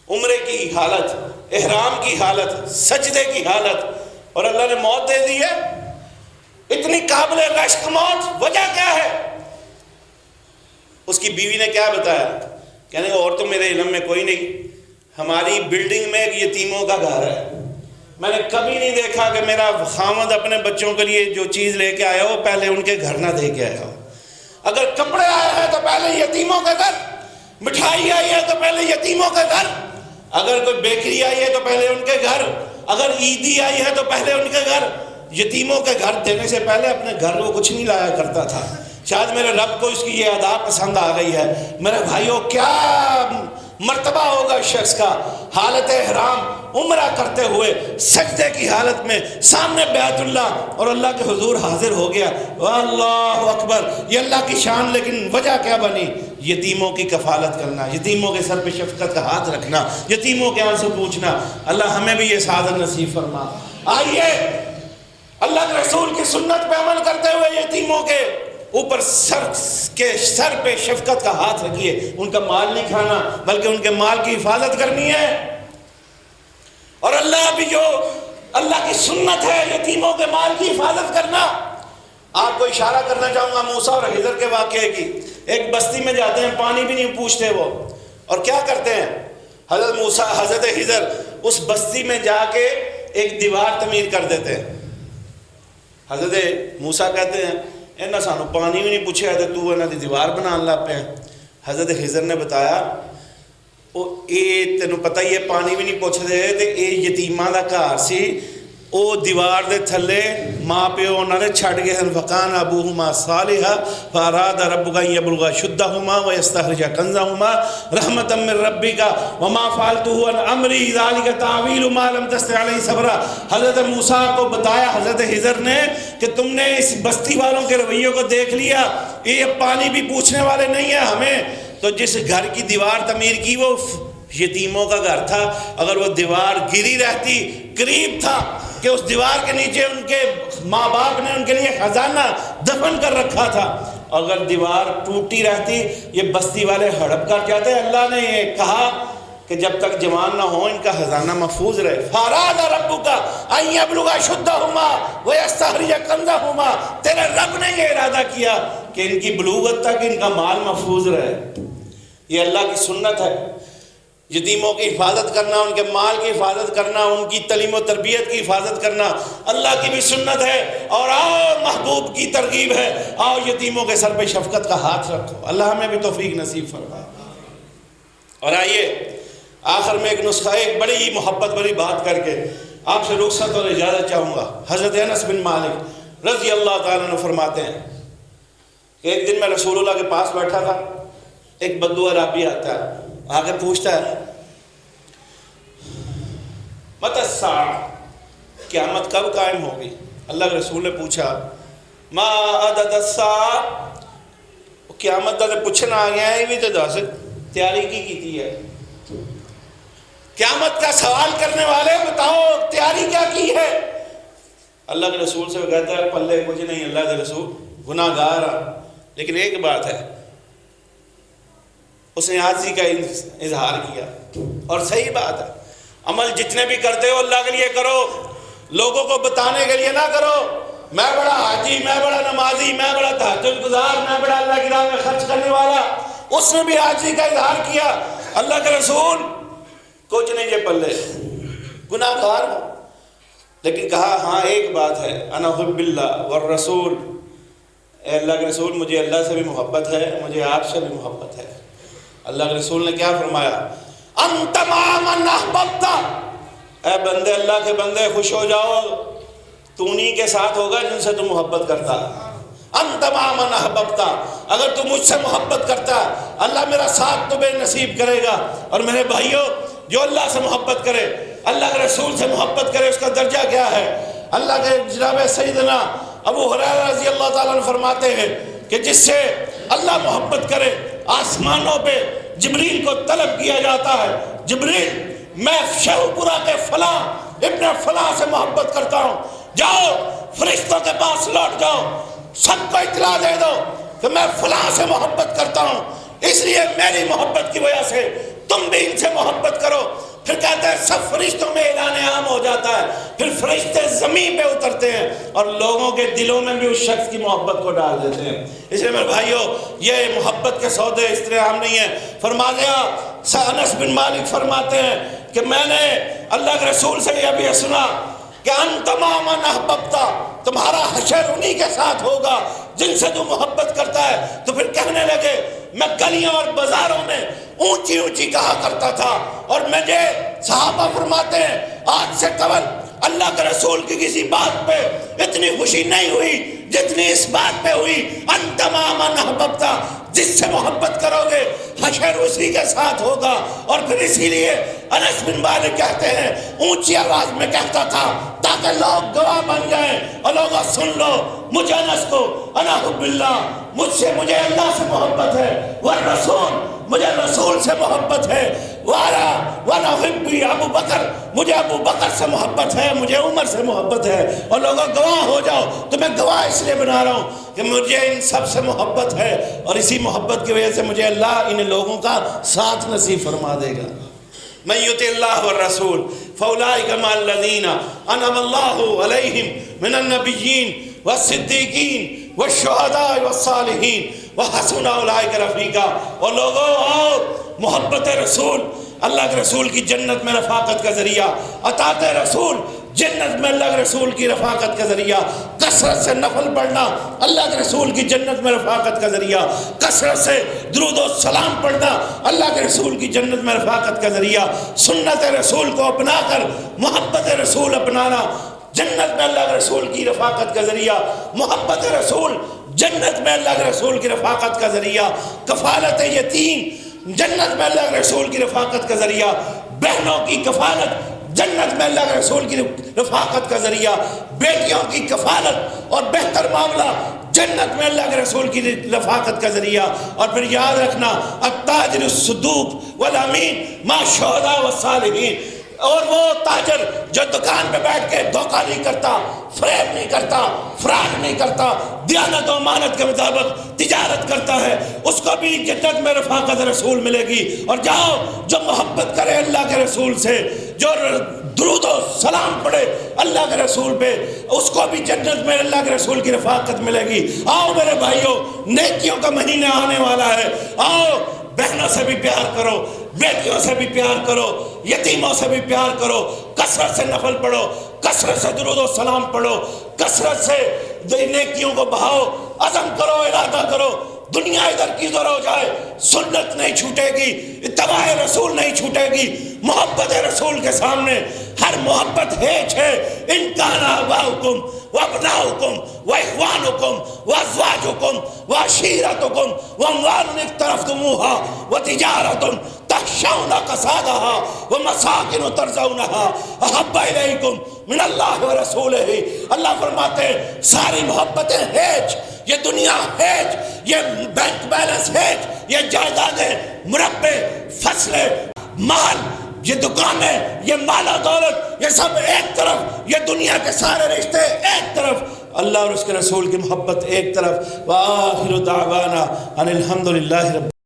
عمرے کی حالت، احرام کی حالت، سجدے کی حالت، اور اللہ نے موت دے دی ہے، اتنی قابل رشک موت، وجہ کیا ہے؟ اس کی بیوی نے کیا بتایا؟ کہنے اور تو میرے علم میں کوئی نہیں، ہماری بلڈنگ میں ایک یتیموں کا گھر ہے، میں نے کبھی نہیں دیکھا کہ میرا خاوند اپنے بچوں کے لیے جو چیز لے کے آیا ہو پہلے ان کے گھر نہ دے کے آیا ہو، اگر کپڑے آئے ہیں تو پہلے یتیموں کا گھر، مٹھائی آئی ہے تو پہلے یتیموں کا گھر، اگر کوئی بیکری آئی ہے تو پہلے ان کے گھر، اگر عیدی آئی ہے تو پہلے ان کے گھر۔ یتیموں کے گھر دینے سے پہلے اپنے گھر وہ کچھ نہیں لایا کرتا تھا۔ شاید میرے رب کو اس کی یہ ادا پسند آ گئی ہے۔ میرے بھائیوں کیا مرتبہ ہوگا اس شخص کا، حالت احرام عمرہ کرتے ہوئے سجدے کی حالت میں سامنے بیت اللہ اور اللہ کے حضور حاضر ہو گیا، اللہ اکبر، یہ اللہ کی شان، لیکن وجہ کیا بنی؟ یتیموں کی کفالت کرنا، یتیموں کے سر پہ شفقت کا ہاتھ رکھنا، یتیموں کے آنسو پوچھنا۔ اللہ ہمیں بھی یہ سعادت نصیب فرما۔ آئیے اللہ کے رسول کی سنت پہ عمل کرتے ہوئے یتیموں کے اوپر سر پہ شفقت کا ہاتھ رکھیے، ان کا مال نہیں کھانا بلکہ ان کے مال کی حفاظت کرنی ہے۔ اور اللہ کی سنت ہے یتیموں کے مال کی حفاظت کرنا۔ آپ کو اشارہ کرنا چاہوں گا موسیٰ اور خضر کے واقعے کی۔ ایک بستی میں جاتے ہیں، پانی بھی نہیں پوچھتے وہ، اور کیا کرتے ہیں؟ حضرت موسیٰ حضرت خضر اس بستی میں جا کے ایک دیوار تعمیر کر دیتے ہیں۔ حضرت موسیٰ کہتے ہیں انہاں سانو پانی بھی نہیں پوچھے تے تو انہاں دی دیوار بنان لگ پے۔ حضرت خضر نے بتایا او اے تینوں پتہ ہی ہے پانی بھی نہیں پوچھ دے تے اے یتیماں دا گھر سی، او دیوار دے تھلے ماں پیو انہاں نے چھڈ گئے ہیں، وکان ابوہما صالحا فاراد ربک ان یبلغا شدہما ویستخرج کنزہما رحمتا من ربک وما فعلتہ عن امری ذلک تعویل ما لم تستطع علیہ صبرا۔ حضرت موسیٰ کو بتایا حضرت خضر نے کہ تم نے اس بستی والوں کے رویوں کو دیکھ لیا، یہ پانی بھی پوچھنے والے نہیں ہیں ہمیں۔ تو جس گھر کی دیوار تعمیر کی وہ یتیموں کا گھر تھا، اگر وہ دیوار گری رہتی، قریب تھا، کہ اس دیوار کے نیچے ان کے ماں باپ نے ان کے لیے خزانہ دفن کر رکھا تھا، اگر دیوار ٹوٹی رہتی یہ بستی والے ہڑپ کر جاتے۔ اللہ نے یہ کہا کہ جب تک جوان نہ ہوں ان کا خزانہ محفوظ رہے۔ فَأَرَادَ رَبُّكَ أَن يَبْلُغَ أَشُدَّهُمَا وَيَسْتَخْرِجَ كَنزَهُمَا، تیرے رب نے یہ ارادہ کیا کہ ان کی بلوغت تک ان کا مال محفوظ رہے۔ یہ اللہ کی سنت ہے، یتیموں کی حفاظت کرنا، ان کے مال کی حفاظت کرنا، ان کی تعلیم و تربیت کی حفاظت کرنا اللہ کی بھی سنت ہے۔ اور آؤ محبوب کی ترغیب ہے، آؤ یتیموں کے سر پہ شفقت کا ہاتھ رکھو۔ اللہ ہمیں بھی توفیق نصیب فرمائے۔ اور آئیے آخر میں ایک نسخہ، ایک بڑی محبت بڑی بات کر کے آپ سے رخصت اور اجازت چاہوں گا۔ حضرت انس بن مالک رضی اللہ تعالیٰ عنہ فرماتے ہیں کہ ایک دن میں رسول اللہ کے پاس بیٹھا تھا، ایک بدو عربی آتا ہے، آ کے پوچھتا ہے متی الساعہ، قیامت کب قائم ہوگی؟ اللہ کے رسول نے پوچھا ما عدد الساعہ، قیامت دا پوچھنا آ گیا ہے، یہ بھی تو دس تیاری کی ہے۔ قیامت کا سوال کرنے والے بتاؤ تیاری کیا کی ہے؟ اللہ کے رسول سے وہ کہتا ہے پلے کچھ نہیں اللہ کے رسول، گناہ گار، لیکن ایک بات ہے، اس نے عاجزی کا اظہار کیا، اور صحیح بات ہے، عمل جتنے بھی کرتے ہو اللہ کے لیے کرو، لوگوں کو بتانے کے لیے نہ کرو میں بڑا حاجی، میں بڑا نمازی، میں بڑا تہجد گزار، میں بڑا اللہ کی راہ میں خرچ کرنے والا۔ اس نے بھی عاجزی کا اظہار کیا۔ اللہ کے رسول کچھ نہیں یہ پلے، گناہ گار ہو، لیکن کہا ہاں ایک بات ہے، انا حب اللہ والرسول، اے اللہ کے رسول مجھے اللہ سے بھی محبت ہے، مجھے آپ سے بھی محبت ہے۔ اللہ کے رسول نے کیا فرمایا؟ انت مع من احببت، اے بندے اللہ کے بندے خوش ہو جاؤ، تو انہی کے ساتھ ہوگا جن سے تو محبت کرتا۔ انت مع من احببت، اگر تو مجھ سے محبت کرتا اللہ میرا ساتھ تو بے نصیب کرے گا۔ اور میرے بھائیوں، جو اللہ سے محبت کرے، اللہ کے رسول سے محبت کرے، اس کا درجہ کیا ہے؟ اللہ کے جناب سیدنا ابو ہریرہ رضی اللہ تعالیٰ عنہ فرماتے ہیں کہ جس سے اللہ محبت کرے، آسمانوں پہ جبریل کو طلب کیا جاتا ہے، جبریل میں شیخ پورا کے فلاں ابن فلاں سے محبت کرتا ہوں، جاؤ فرشتوں کے پاس لوٹ جاؤ، سب کو اطلاع دے دو کہ میں فلاں سے محبت کرتا ہوں، اس لیے میری محبت کی وجہ سے تم بھی ان سے محبت کرو۔ پھر کہتے ہیں سب فرشتوں میں اعلان عام ہو جاتا ہے، پھر فرشتے زمین پہ اترتے ہیں اور لوگوں کے دلوں میں بھی اس شخص کی محبت کو ڈال دیتے ہیں۔ اس لیے میرے بھائیوں، یہ محبت کے سودے اس طرح عام نہیں ہیں۔ فرما دیا انس بن مالک فرماتے ہیں کہ میں نے اللہ کے رسول سے یہ بھی سنا کہ انت مع من احببت، تمہارا حشر انہی کے ساتھ ہوگا جن سے تو محبت کرتا ہے۔ تو پھر کہنے لگے میں گلیوں اور بازاروں میں اونچی اونچی کہا کرتا تھا، اور مجھے صحابہ فرماتے ہیں آج سے قبل اللہ کے رسول کی کسی بات پہ اتنی خوشی نہیں ہوئی جتنی اس بات پہ ہوئی انت مع من احببت، جس سے محبت کرو گے حشر اسی کے ساتھ ہوگا۔ اور پھر اسی لیے انس بن مالک کہتے ہیں اونچی آواز میں کہتا تھا تاکہ لوگ گواہ بن جائیں اور لوگ سن لو مجھے انس کو انا حب اللہ، مجھ سے مجھے اللہ سے محبت ہے، والرسول مجھے رسول سے محبت ہے، وانا حبی ابو بکر، مجھے ابو بکر سے محبت ہے، مجھے عمر سے محبت ہے۔ اور لوگوں گواہ ہو جاؤ، تو میں گواہ اس لیے بنا رہا ہوں کہ مجھے ان سب سے محبت ہے، اور اسی محبت کی وجہ سے مجھے اللہ ان لوگوں کا ساتھ نصیب فرما دے گا۔ من یطع اللہ والرسول فاولئک مع الذین انعم اللہ علیہم من النبیین والصدیقین والشہداء والصالحین وحسن اولئک رفیقا۔ اور لوگوں آؤ، محبت رسول اللہ کے رسول کی جنت میں رفاقت کا ذریعہ، اطاعت رسول جنت میں اللہ کے رسول کی رفاقت کا ذریعہ، کثرت سے نفل پڑھنا اللہ کے رسول کی جنت میں رفاقت کا ذریعہ، کثرت سے درود و سلام پڑھنا اللہ کے رسول کی جنت میں رفاقت کا ذریعہ، سنت رسول کو اپنا کر محبت رسول اپنانا جنت میں اللہ کے رسول کی رفاقت کا ذریعہ، محبت رسول جنت میں اللہ کے رسول کی رفاقت کا ذریعہ، کفالت یتیم جنت میں اللہ کے رسول کی رفاقت کا ذریعہ، بہنوں کی کفالت جنت میں اللہ کے رسول کی رفاقت کا ذریعہ، بیٹیوں کی کفالت اور بہتر معاملہ جنت میں اللہ کے رسول کی رفاقت کا ذریعہ۔ اور پھر یاد رکھنا التاجر الصدوق والامین مع الشہداء والصالحین، اور وہ تاجر جو دکان پہ بیٹھ کے دھوکہ نہیں کرتا، فریب نہیں کرتا، فراڈ نہیں کرتا، دیانت و امانت کے مطابق تجارت کرتا ہے، اس کو بھی جنت میں رفاقت رسول ملے گی۔ اور جاؤ جو محبت کرے اللہ کے رسول سے، جو درود و سلام پڑھے اللہ کے رسول پہ، اس کو بھی جنت میں اللہ کے رسول کی رفاقت ملے گی۔ آؤ میرے بھائیوں، نیکیوں کا مہینہ آنے والا ہے، آؤ بہنوں سے بھی پیار کرو، بیٹیوں سے بھی پیار کرو، یتیموں سے بھی پیار کرو، کثرت سے نفل پڑھو، کثرت سے درود و سلام پڑھو، کثرت سے نیکیوں کو بہاؤ، عزم کرو، ارادہ کرو۔ دنیا ادھر کی ادھر ہو جائے، سنت نہیں چھوٹے گی، اتباع رسول نہیں چھوٹے گی۔ محبت رسول کے سامنے ہر محبت ہیچ ہے۔ ان کان آباؤکم وابناؤکم واخوانکم وازواجکم وعشیرتکم واموال اقترفتموها وتجارۃ تخشون کسادها ومساکن ترضونها احب الیکم من اللہ ورسولہ۔ اللہ فرماتے ہیں ساری محبتیں ہیچ، یہ دنیا ہیچ، یہ بینک بیلنس ہیچ، یہ جائیدادیں، مربے، فصلیں، مال، یہ دکانیں، یہ مال و دولت، یہ سب ایک طرف، یہ دنیا کے سارے رشتے ایک طرف، اللہ اور اس کے رسول کی محبت ایک طرف۔ وآخر دعوانا ان الحمدللہ رب